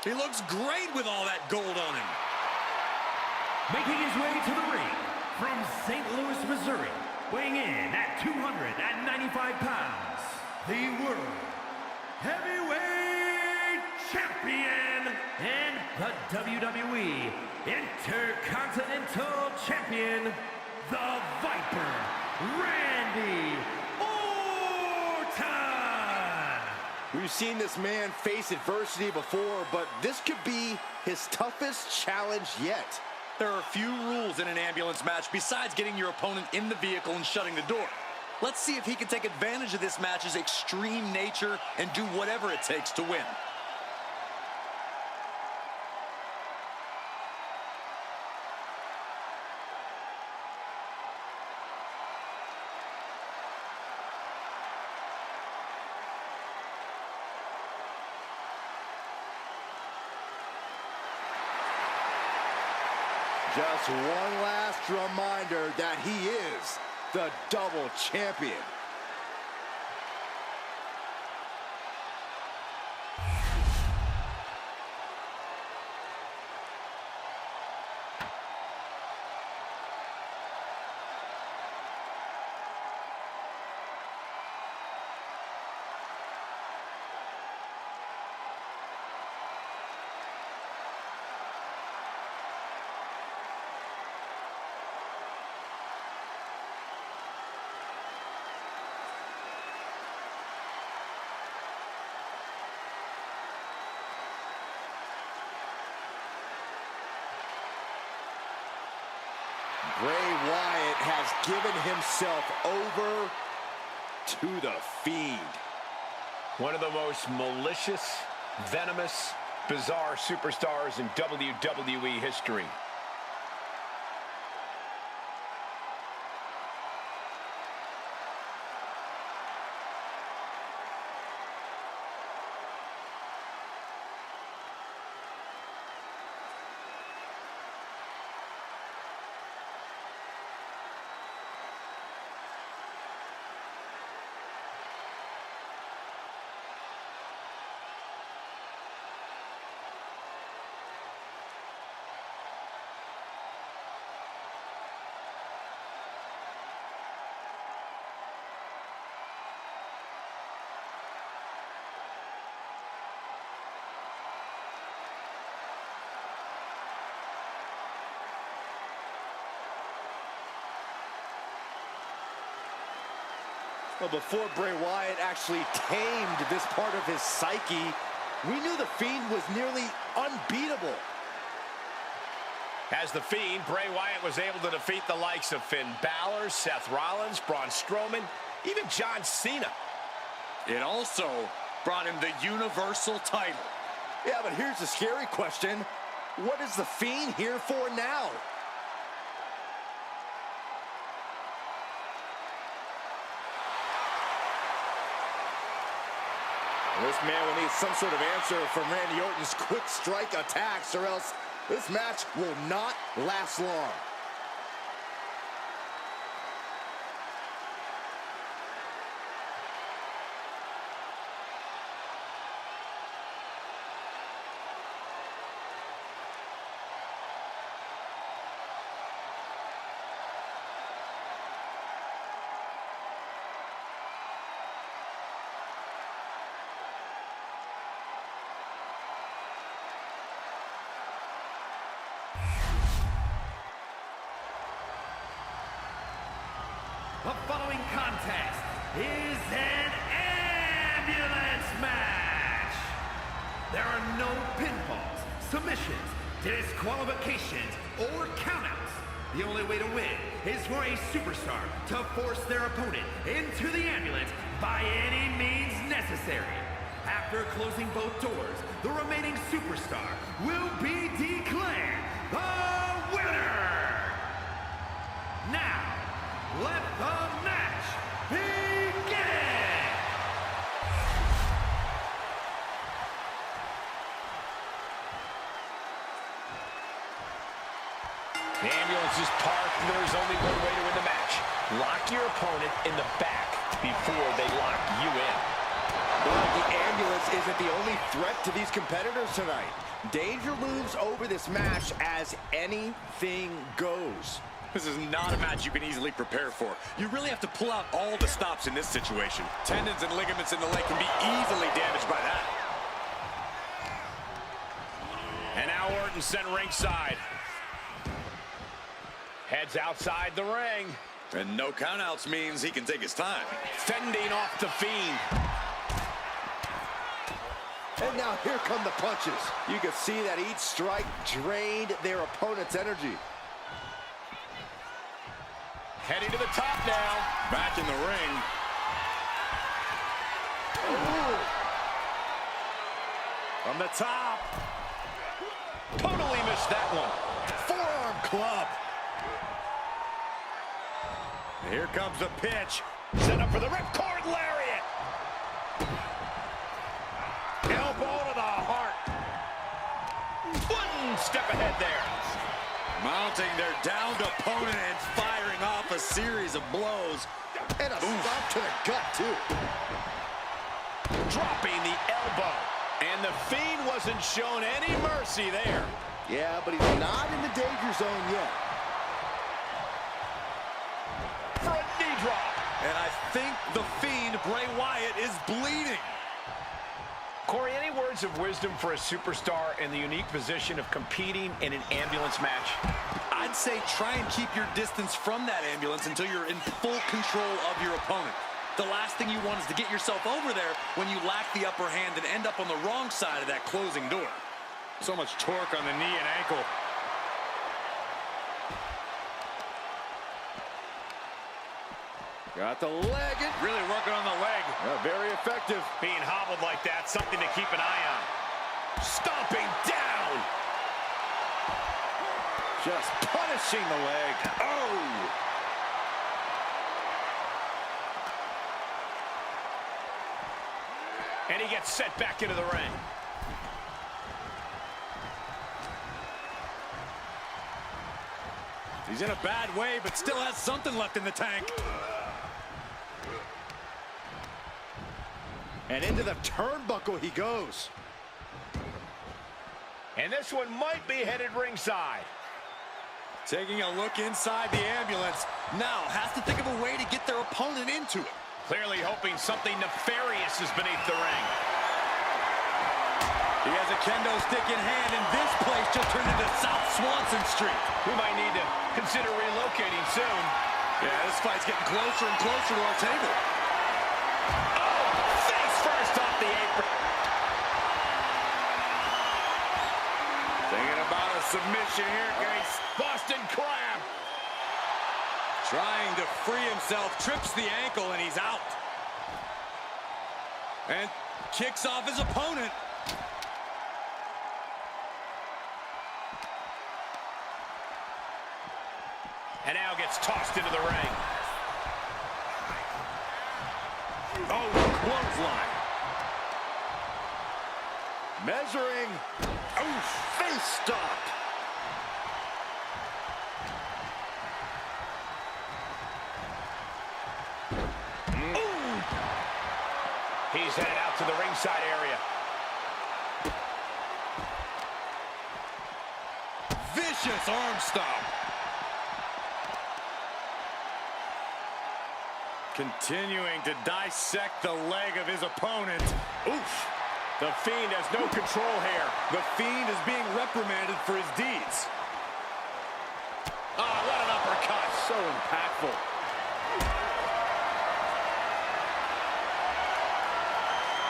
He looks great with all that gold on him. Making his way to the ring from St. Louis, Missouri, weighing in at 295 pounds, the World Heavyweight Champion and the WWE Intercontinental Champion, the Viper, Randy Orton! We've seen this man face adversity before, but this could be his toughest challenge yet. There are few rules in an ambulance match besides getting your opponent in the vehicle and shutting the door. Let's see if he can take advantage of this match's extreme nature and do whatever it takes to win. Just one last reminder that he is the double champion. Bray Wyatt has given himself over to the Fiend. One of the most malicious, venomous, bizarre superstars in WWE history. Well, before Bray Wyatt actually tamed this part of his psyche, we knew the Fiend was nearly unbeatable. As the Fiend, Bray Wyatt was able to defeat the likes of Finn Balor, Seth Rollins, Braun Strowman, even John Cena. It also brought him the Universal title. Yeah, but here's the scary question. What is the Fiend here for now? This man will need some sort of answer from Randy Orton's quick strike attacks, or else this match will not last long. The following contest is an ambulance match. There are no pinfalls, submissions, disqualifications, or countouts. The only way to win is for a superstar to force their opponent into the ambulance by any means necessary. After closing both doors, the remaining superstar will be declared the winner. Now, let the match begin! The ambulance is parked, and there is only one way to win the match. Lock your opponent in the back before they lock you in. Well, the ambulance isn't the only threat to these competitors tonight. Danger looms over this match as anything goes. This is not a match you can easily prepare for. You really have to pull out all the stops in this situation. Tendons and ligaments in the leg can be easily damaged by that. And now Orton sent ringside. Heads outside the ring. And no countouts means he can take his time. Fending off the Fiend. And now here come the punches. You can see that each strike drained their opponent's energy. Heading to the top now. Back in the ring. Ooh. From the top. Totally missed that one. Forearm club. Here comes the pitch. Set up for the ripcord lariat. Elbow to the heart. One step ahead there. Mounting their downed opponent and firing off a series of blows. And a stop to the gut, too. Dropping the elbow. And the Fiend wasn't shown any mercy there. Yeah, but he's not in the danger zone yet. Front knee drop. And I think the Fiend, Bray Wyatt, is bleeding. Corey, any words of wisdom for a superstar in the unique position of competing in an ambulance match? I'd say try and keep your distance from that ambulance until you're in full control of your opponent. The last thing you want is to get yourself over there when you lack the upper hand and end up on the wrong side of that closing door. So much torque on the knee and ankle. Got the leg in. Really working on the leg. Very effective. Being hobbled like that, something to keep an eye on. Stomping down. Just punishing the leg. Oh! And he gets set back into the ring. He's in a bad way, but still has something left in the tank. And into the turnbuckle he goes. And this one might be headed ringside. Taking a look inside the ambulance. Now has to think of a way to get their opponent into it. Clearly hoping something nefarious is beneath the ring. He has a kendo stick in hand, and this place just turned into South Swanson Street. We might need to consider relocating soon. Yeah, this fight's getting closer and closer to our table. Oh, face first off the apron. Thinking about a submission here, Grace. Boston Crab. Trying to free himself, trips the ankle, and he's out. And kicks off his opponent. And now gets tossed into the ring. Oh, clothesline. Measuring. Oh, face stop. He's headed out to the ringside area. Vicious arm stomp. Continuing to dissect the leg of his opponent. Oof. The Fiend has no control here. The Fiend is being reprimanded for his deeds. Ah, what an uppercut. So impactful.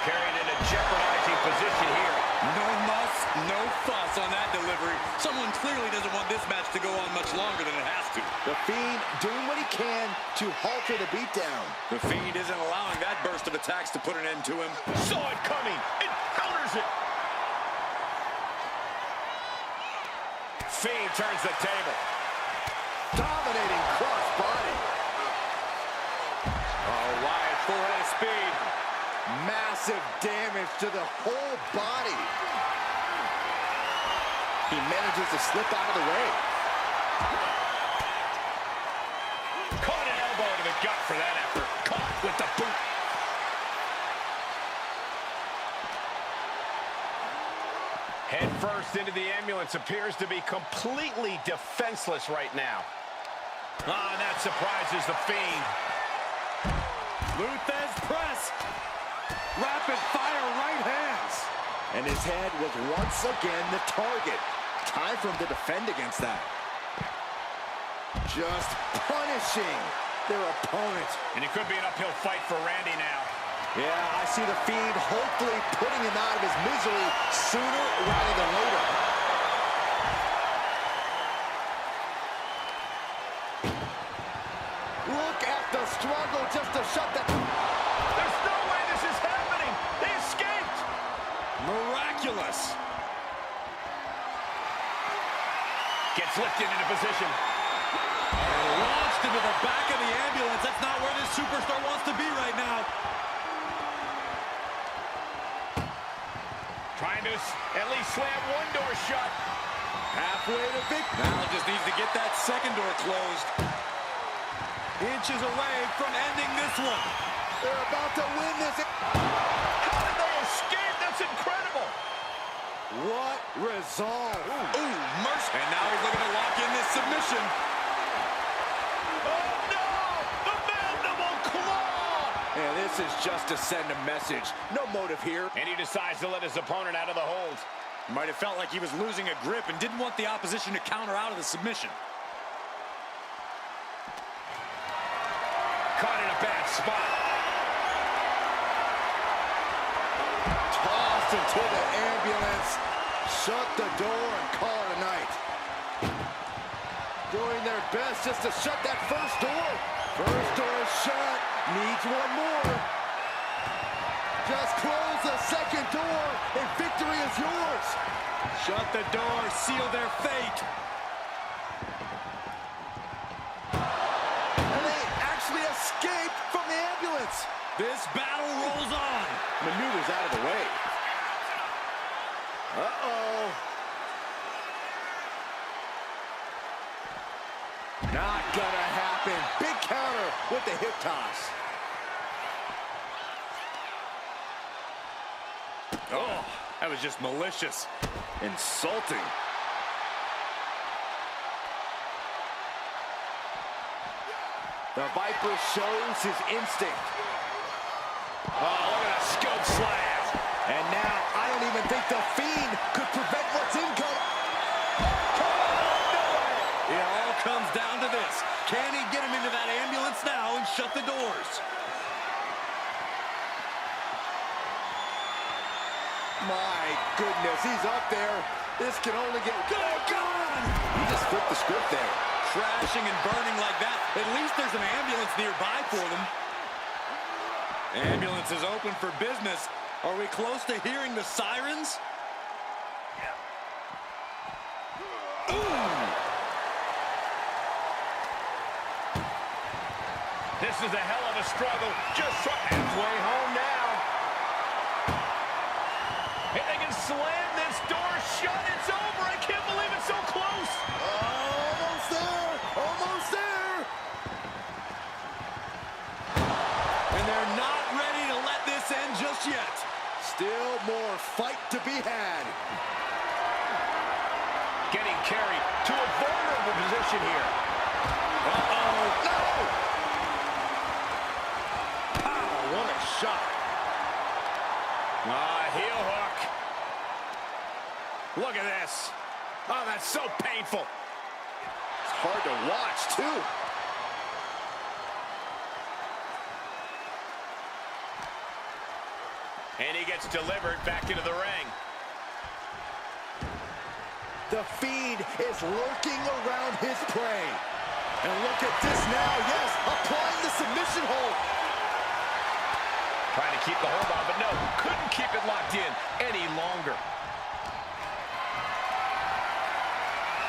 Carried in a jeopardizing position here. No muss, no fuss on that delivery. Someone clearly doesn't want this match to go on much longer than it has to. The Fiend doing what he can to halter the beatdown. The Fiend isn't allowing that burst of attacks to put an end to him. Saw it coming. It counters it. Fiend turns the table. Dominating crossbody. Oh, Wyatt, full-head speed. Massive damage to the whole body. He manages to slip out of the way. Caught an elbow to the gut for that effort. Caught with the boot. Head first into the ambulance, appears to be completely defenseless right now. Ah, that surprises the Fiend. Luthez press. Rapid fire right hands. And his head was once again the target. Time for him to defend against that. Just punishing their opponent. And it could be an uphill fight for Randy now. Yeah, I see the Fiend hopefully putting him out of his misery sooner rather than later. Look at the struggle just to shut that. There's no way this is happening. They escaped. Miraculous. Gets lifted into position. And launched into the back of the ambulance. That's not where this superstar wants to be right now. Trying to at least slam one door shut. Halfway to victory. Now just needs to get that second door closed. Inches away from ending this one. They're about to win this. How did they escape? That's incredible. What resolve. Ooh, mercy. And now he's looking to lock in this submission. Oh, no! The mandible claw! And this is just to send a message. No motive here. And he decides to let his opponent out of the hold. Might have felt like he was losing a grip and didn't want the opposition to counter out of the submission. Caught in a bad spot. Tossed into the ambulance. Shut the door and call it a night. Doing their best just to shut that first door. First door shut. Needs one more. Just close the second door and victory is yours. Shut the door, seal their fate. And they actually escaped from the ambulance. This battle rolls on. Maneuvers out of the way. Uh-oh. Not gonna happen. Big counter with the hip toss. Oh, that was just malicious. Insulting. The Viper shows his instinct. Oh, look at that scope slam. And now, I don't even think the Fiend could prevent what's incoming. It all comes down to this. Can he get him into that ambulance now and shut the doors? My goodness, he's up there. This can only get... Good God! He just flipped the script there. Crashing and burning like that. At least there's an ambulance nearby for them. Ambulance is open for business. Are we close to hearing the sirens? This is a hell of a struggle. Just halfway home now. If they can slam this door shut, it's over. I can't believe it's so close. Almost there. Almost there. And they're not ready to let this end just yet. Still more fight to be had. Getting carried to a vulnerable position here. Uh-oh. No! Pow, what a shot. Heel hook. Look at this. Oh, that's so painful. It's hard to watch, too. And he gets delivered back into the ring. The Fiend is lurking around his prey. And look at this now, yes, applying the submission hold. Trying to keep the hold on, but no, couldn't keep it locked in any longer.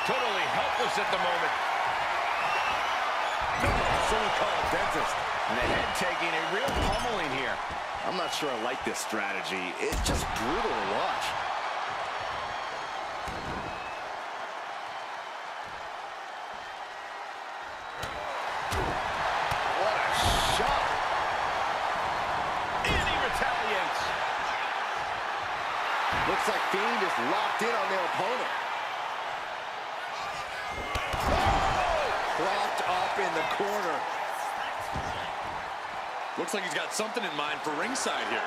Totally helpless at the moment. Someone call a dentist. And the head taking a real pummeling here. I'm not sure I like this strategy. It's just brutal to watch. What a shot. And he retaliates. The Looks like Fiend is locked in on their opponent. Propped up in the corner. Looks like he's got something in mind for ringside here.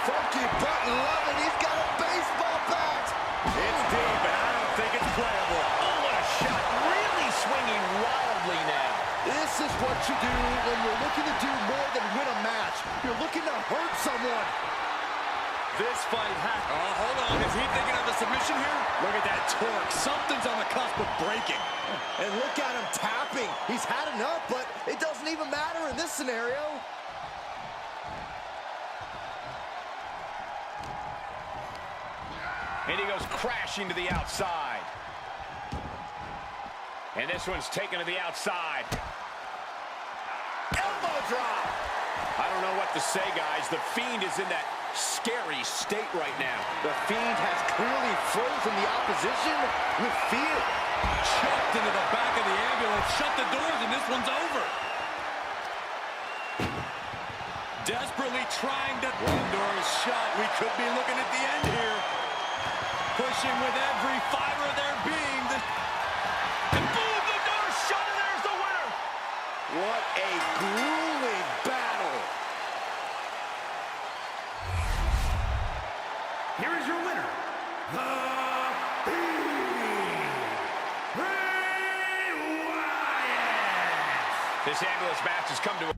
Funky button, love it. He's got a baseball bat. It's deep, and I don't think it's playable. Oh, what a shot. Really swinging wildly now. This is what you do when you're looking to do more than win a match. You're looking to hurt someone. This fight has... Oh, hold on. Is he thinking of a submission here? Look at that torque. Something's on the cusp of breaking. And look at him tapping. He's had enough, but it doesn't even matter in this scenario. And he goes crashing to the outside. And this one's taken to the outside. Elbow drop. I don't know what to say, guys. The Fiend is in that scary state right now. The Fiend has clearly frozen the opposition with fear. Chucked into the back of the ambulance. Shut the doors, and this one's over. Desperately trying to... One door is shut. We could be looking at the end here. Pushing with every fiber of their being. And boom, the door's shut, and there's the winner. What a grueling battle. Here is your winner, the Fiend, Bray Wyatt. This ambulance match has come to a...